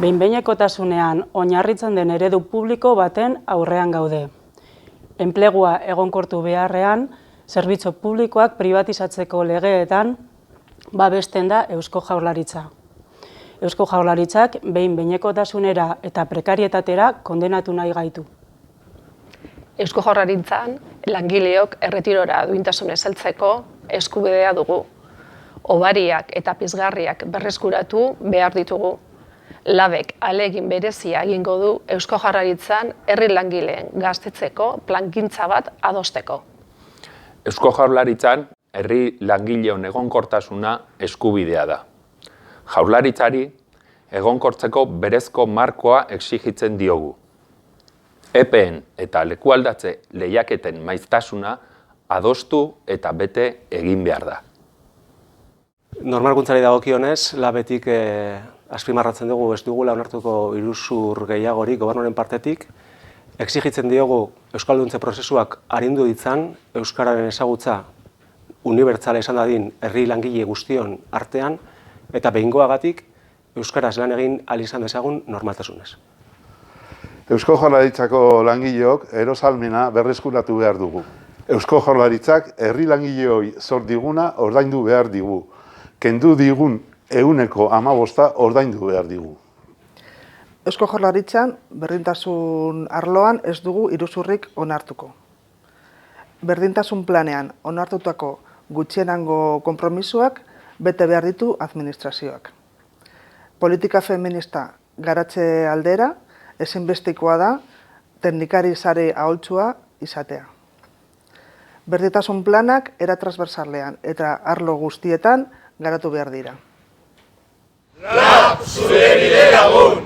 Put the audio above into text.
Behin-behinekotasunean oinarritzen den eredu publiko baten aurrean gaude. Enplegua egonkortu beharrean, zerbitzu publikoak pribatizatzeko legeetan babesten da Eusko Jaurlaritza. Eusko Jaurlaritzak behin-behinekotasunera eta prekarietatera kondenatu nahi gaitu. Eusko Jaurlaritzan langileok erretirora duintasunez heltzeko eskubidea dugu. Hobariak eta pizgarriak berreskuratu behar ditugu. Labek ahalegin berezia egingo du Eusko Jaurlaritzan herri langileen gaztetzeko plangintza bat adosteko. Eusko Jaurlaritzan herri langileon egonkortasuna eskubidea da. Jaurlaritzari egonkortzeko berezko markoa exigitzen diogu. EPEen eta lekualdatze lehiaketen maiztasuna adostu eta bete egin behar da. Normalkuntzari dagokionez, labetik azpimarratzen dugu ez dugula onartuko iruzur gehiagorik gobernuaren partetik. Exigitzen diogu euskalduntze prozesuak arindu ditzan, euskararen ezagutza unibertsala izan dadin herri langile guztion artean, eta behingoagatik euskaraz lan egin ahal izan dezagun normaltasunez. Eusko Jaurlaritzako langileok erosalmena berreskuratu behar dugu. Eusko Jaurlaritzak herri langileoi zor diguna ordaindu behar digu. Kendu digun 15% ordaindu behar digu. Eusko Jaurlaritzan berdintasun arloan ez dugu iruzurrik onartuko. Berdintasun planean onartutako gutxienango konpromisoak bete behar ditu administrazioak. Politika feminista garatze aldera ezinbestekoa da teknikari sare aholtsua izatea. Berdintasun planak era transversalean eta arlo guztietan garatu behar dira. Lab, zure bide lagun!